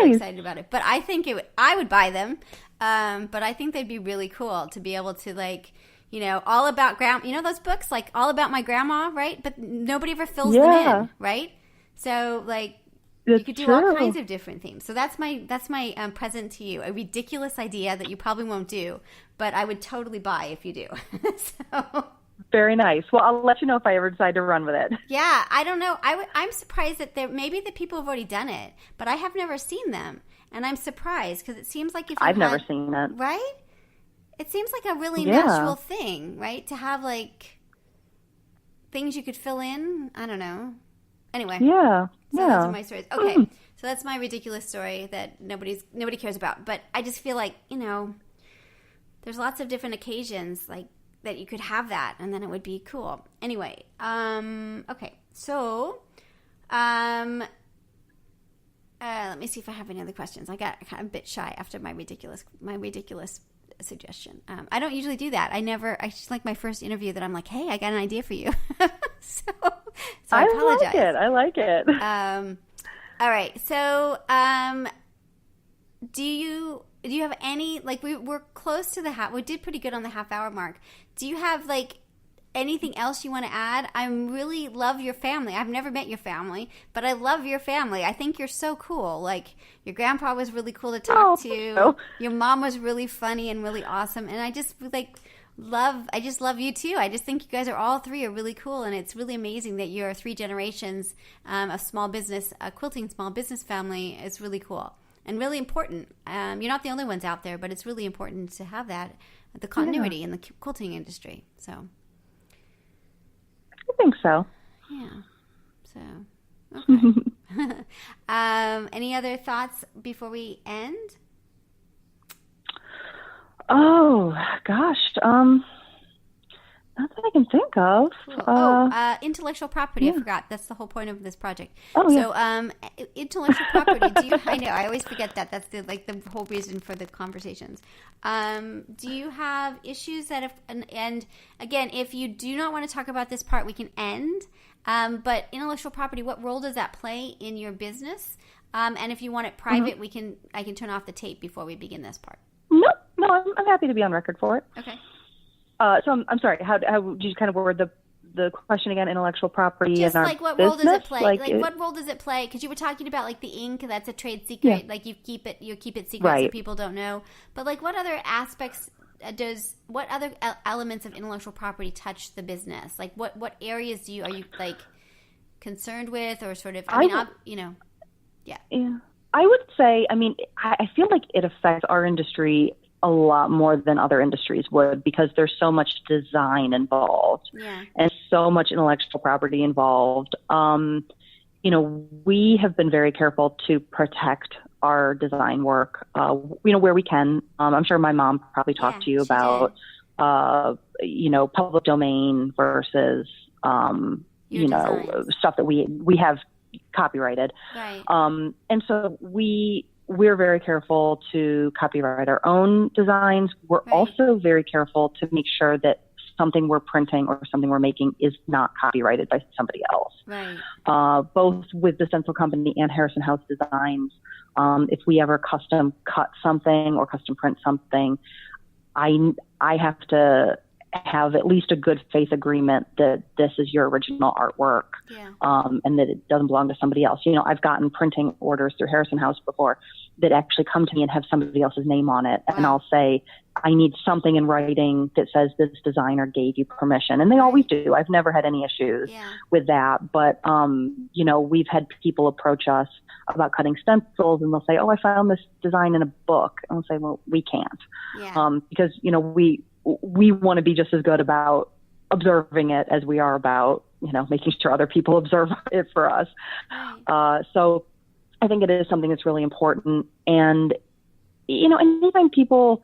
very excited about it. But I think I would buy them. But I think they'd be really cool to be able to like, all about those books, like All About My Grandma, right? But nobody ever fills them in, right? So like you could do all kinds of different themes. So that's my present to you, a ridiculous idea that you probably won't do, but I would totally buy if you do. So very nice. Well, I'll let you know if I ever decide to run with it. Yeah, I don't know. I'm surprised that maybe the people have already done it, but I have never seen them. And I'm surprised because it seems like I've never seen it. Right? It seems like a really natural thing, right? To have like things you could fill in. I don't know. Anyway. Yeah. So those are my stories. Okay. So that's my ridiculous story that nobody cares about. But I just feel like, there's lots of different occasions like that you could have that and then it would be cool. Anyway. Okay. So let me see if I have any other questions. I got kind of a bit shy after my ridiculous suggestion. I don't usually do that. I just like my first interview that I'm like, hey, I got an idea for you. so I apologize. I like it. All right. So do you have any, like we're close to we did pretty good on the half-hour mark. Do you have like anything else you want to add? I really love your family. I've never met your family, but I love your family. I think you're so cool. Like your grandpa was really cool to talk to. No. Your mom was really funny and really awesome. And I just love you too. I just think you guys all three are really cool. And it's really amazing that you're 3 generations of small business, a quilting small business family is really cool and really important. You're not the only ones out there, but it's really important to have that, the continuity in the quilting industry. So I think so. Yeah. So, okay. Any other thoughts before we end? Oh, gosh. Not that I can think of. Cool. Intellectual property. I forgot. That's the whole point of this project. Oh, so, intellectual property. I know. I always forget that. That's the whole reason for the conversations. Do you have issues that and again, if you do not want to talk about this part, we can end. But intellectual property, what role does that play in your business? And if you want it private, I can turn off the tape before we begin this part. No, I'm happy to be on record for it. Okay. So I'm sorry. How did you kind of word the question again? Intellectual property. Just in like our what role business? does it play? Like what role does it play? Because you were talking about like the ink. That's a trade secret. Like you keep it secret so people don't know. But like what other aspects what other elements of intellectual property touch the business? Like what areas are you like concerned with or sort of? Yeah. I would say. I mean, I feel like it affects our industry a lot more than other industries would because there's so much design involved and so much intellectual property involved. We have been very careful to protect our design work, where we can. I'm sure my mom probably talked to you about, public domain versus, stuff that we have copyrighted. Right. And so we're very careful to copyright our own designs. We're also very careful to make sure that something we're printing or something we're making is not copyrighted by somebody else. Right. Both with the Stencil Company and Harrison House Designs, if we ever custom cut something or custom print something, I have to have at least a good faith agreement that this is your original artwork, and that it doesn't belong to somebody else. I've gotten printing orders through Harrison House before that actually come to me and have somebody else's name on it. Wow. And I'll say, I need something in writing that says this designer gave you permission. And they always do. I've never had any issues with that. But, we've had people approach us about cutting stencils and they'll say, oh, I found this design in a book. And I'll say, well, we can't. Because, we want to be just as good about observing it as we are about, making sure other people observe it for us. So I think it is something that's really important. And, anytime people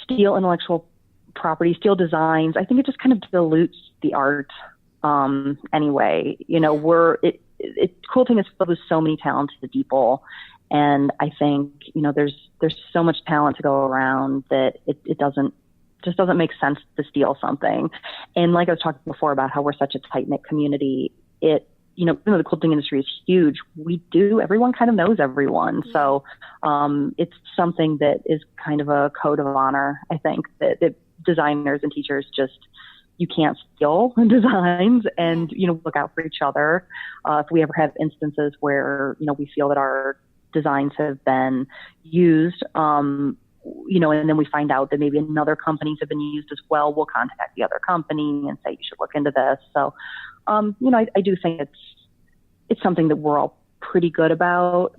steal intellectual property, steal designs, I think it just kind of dilutes the art anyway. Quilting is filled with so many talented people. And I think, there's so much talent to go around that it doesn't make sense to steal something. And like I was talking before about how we're such a tight-knit community, it even though the quilting industry is huge, everyone kind of knows everyone. So it's something that is kind of a code of honor, I think, that designers and teachers you can't steal designs and, look out for each other. If we ever have instances where, we feel that our designs have been used, and then we find out that maybe another companies have been used as well, we'll contact the other company and say, you should look into this. So, I do think it's something that we're all pretty good about.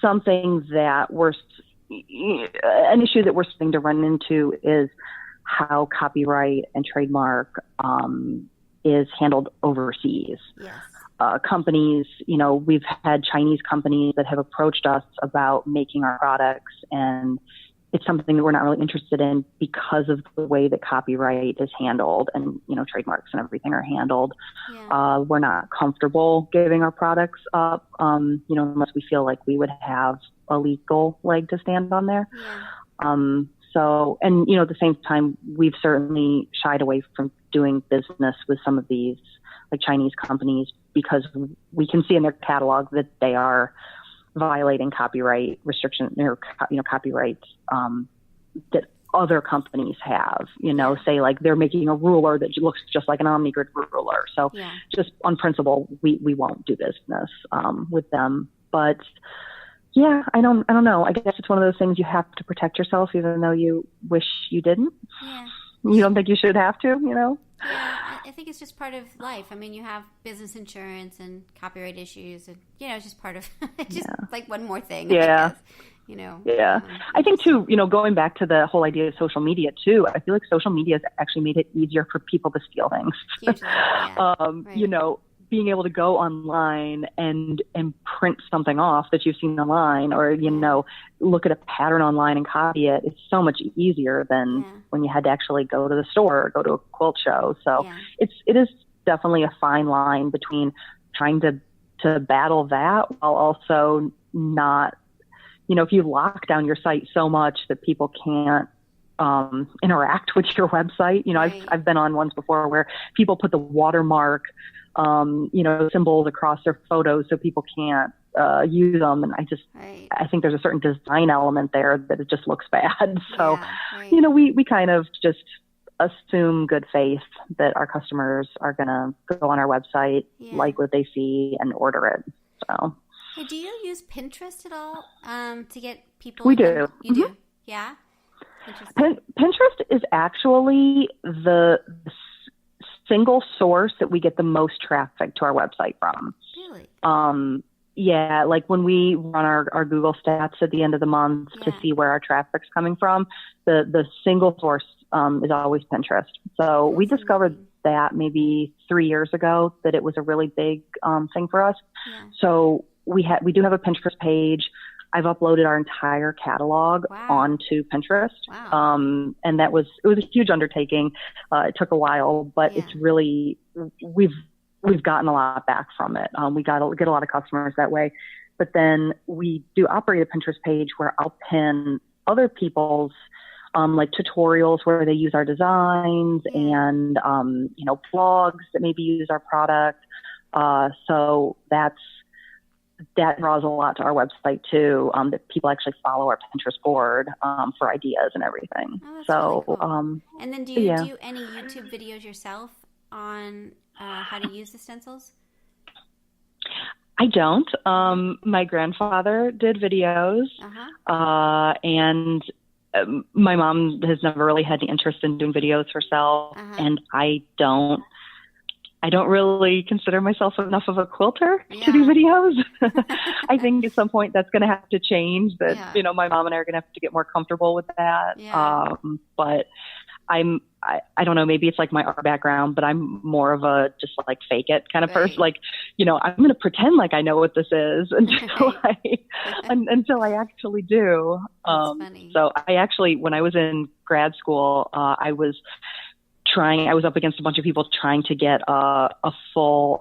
Something that an issue that we're starting to run into is how copyright and trademark is handled overseas. Yes. Companies, we've had Chinese companies that have approached us about making our products, and it's something that we're not really interested in because of the way that copyright is handled and, trademarks and everything are handled. Yeah. We're not comfortable giving our products up, unless we feel like we would have a legal leg to stand on there. Yeah. So, and, at the same time, we've certainly shied away from doing business with some of these like Chinese companies because we can see in their catalog that they are violating copyright restrictions or, copyrights that other companies have, say like they're making a ruler that looks just like an OmniGrid ruler. So just on principle, we won't do business with them. But yeah, I don't know. I guess it's one of those things you have to protect yourself, even though you wish you didn't. Yeah. You don't think you should have to, Yeah, I think it's just part of life. I mean, you have business insurance and copyright issues, and it's just part of like one more thing. Yeah. I guess, Yeah. I think too, going back to the whole idea of social media too, I feel like social media has actually made it easier for people to steal things. Hugely, yeah. Right. Being able to go online and print something off that you've seen online, or, look at a pattern online and copy it. It's so much easier than when you had to actually go to the store or go to a quilt show. So it is definitely a fine line between trying to battle that while also not, if you lock down your site so much that people can't interact with your website. I've been on ones before where people put the watermark symbols across their photos so people can't use them. And I think there's a certain design element there that it just looks bad. So, we kind of just assume good faith that our customers are going to go on our website, like what they see and order it. So. Hey, do you use Pinterest at all to get people? We do. You do? Yeah? Pinterest is actually the single source that we get the most traffic to our website from. Really? Yeah, like when we run our Google stats at the end of the month to see where our traffic's coming from, the single source is always Pinterest. So we discovered that maybe 3 years ago that it was a really big thing for us. Yeah. So we do have a Pinterest page. I've uploaded our entire catalog onto Pinterest. Wow. And it was a huge undertaking. It took a while, but it's really, we've gotten a lot back from it. We get a lot of customers that way. But then we do operate a Pinterest page where I'll pin other people's like tutorials where they use our designs and, blogs that maybe use our product. So that draws a lot to our website too, that people actually follow our Pinterest board for ideas and everything. Oh, so, really cool. And then do you do any YouTube videos yourself on how to use the stencils? I don't. My grandfather did videos, and my mom has never really had any interest in doing videos herself, and I don't really consider myself enough of a quilter to do videos. I think at some point that's going to have to change. That my mom and I are going to have to get more comfortable with that. Yeah. But I don't know. Maybe it's like my art background, but I'm more of a just like fake it kind of person. Like, I'm going to pretend like I know what this is until I actually do. That's funny. So I actually, when I was in grad school, I was I was up against a bunch of people trying to get a full,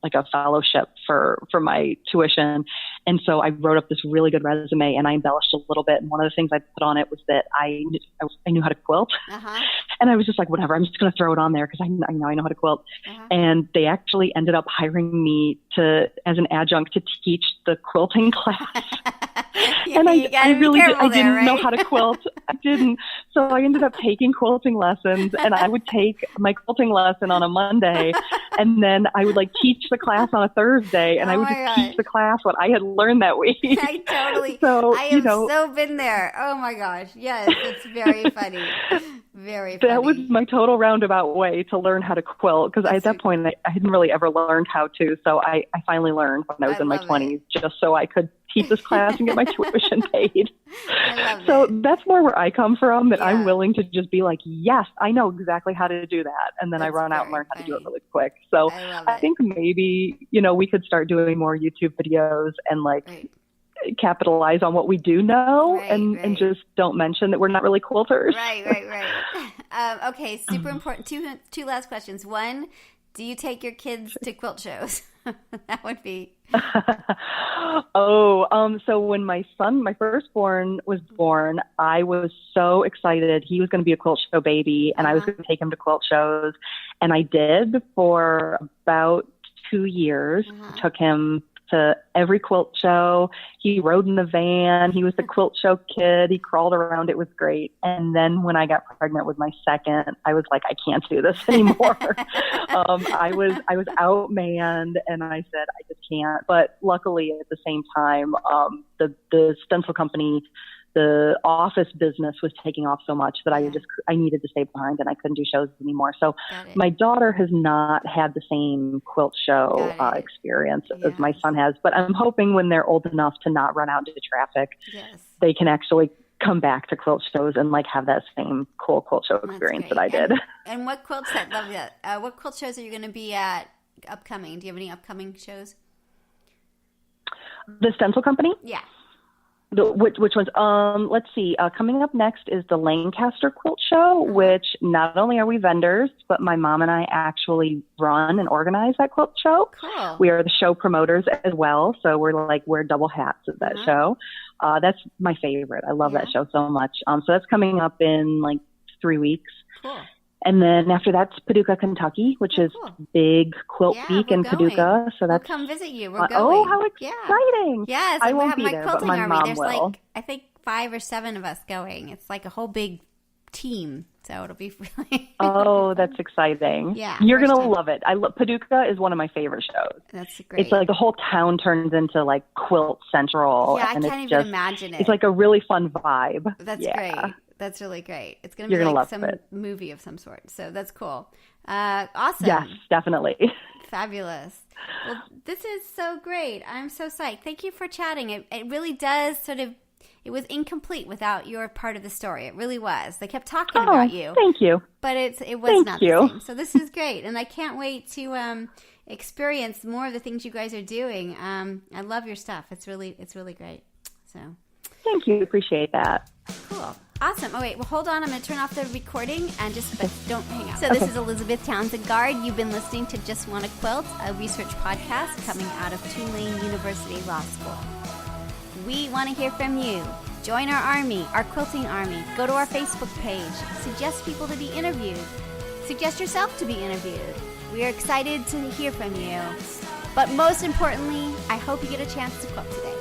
like a fellowship for my tuition. And so I wrote up this really good resume and I embellished a little bit. And one of the things I put on it was that I knew how to quilt. And I was just like, whatever, I'm just going to throw it on there because I know how to quilt. And they actually ended up hiring me as an adjunct to teach the quilting class. And I really didn't know how to quilt. I didn't. So I ended up taking quilting lessons, and I would take my quilting lesson on a Monday, and then I would like teach the class on a Thursday, and I would just teach the class what I had learned that week. I totally. So I have so been there. Oh my gosh. Yes, it's very funny. Very funny. That was my total roundabout way to learn how to quilt, because at that point I hadn't really ever learned how to. So I finally learned when I was in my 20s, just so I could teach this class and get my tuition paid. So that's more where I come from, that I'm willing to just be like, yes, I know exactly how to do that. And then I run out and learn how to do it really quick. So I think maybe, we could start doing more YouTube videos and capitalize on what we do know and just don't mention that we're not really quilters. Right. Okay, super important. Two last questions. One, do you take your kids to quilt shows? That would be... So when my firstborn was born, I was so excited. He was going to be a quilt show baby, and I was going to take him to quilt shows. And I did for about 2 years. Took him to every quilt show. He rode in the van. He was the quilt show kid. He crawled around. It was great. And then when I got pregnant with my second, I was like, I can't do this anymore. I was outmanned, and I said, I just can't. But luckily at the same time, the Stencil company, the office business was taking off so much that I needed to stay behind, and I couldn't do shows anymore. So my daughter has not had the same quilt show experience as my son has, but I'm hoping when they're old enough to not run out into traffic, they can actually come back to quilt shows and have that same cool quilt show experience that I did. And what quilt set? Love that. What quilt shows are you going to be at upcoming? Do you have any upcoming shows? The Stencil company? Yeah. Which ones? Let's see. Coming up next is the Lancaster Quilt Show, which not only are we vendors, but my mom and I actually run and organize that quilt show. Cool. We are the show promoters as well, so we're double hats at that show. That's my favorite. I love that show so much. So that's coming up in 3 weeks. Cool. And then after that's Paducah, Kentucky, which is big quilt week in Paducah. So that's we'll come visit you. We're going. Oh, how exciting! Yes, I won't have be my there, quilting but my army. mom There's will. I think 5 or 7 of us going. It's like a whole big team, so it'll be really. Oh, that's exciting! Yeah, you're gonna love it. Paducah is one of my favorite shows. That's great. It's like the whole town turns into Quilt Central. Yeah, and I can't even imagine it. It's like a really fun vibe. That's great. That's really great. It's going to be like some movie of some sort. So that's cool. Awesome. Yes, definitely. Fabulous. Well, this is so great. I'm so psyched. Thank you for chatting. It really does it was incomplete without your part of the story. It really was. They kept talking about you. Thank you. But it was not the same. So this is great. And I can't wait to experience more of the things you guys are doing. I love your stuff. It's really great. So thank you. Appreciate that. Cool. Awesome. Oh, wait. Well, hold on. I'm going to turn off the recording and but don't hang out. So this is Elizabeth Townsend-Gard. You've been listening to Just Wanna Quilt, a research podcast coming out of Tulane University Law School. We want to hear from you. Join our army, our quilting army. Go to our Facebook page. Suggest people to be interviewed. Suggest yourself to be interviewed. We are excited to hear from you. But most importantly, I hope you get a chance to quilt today.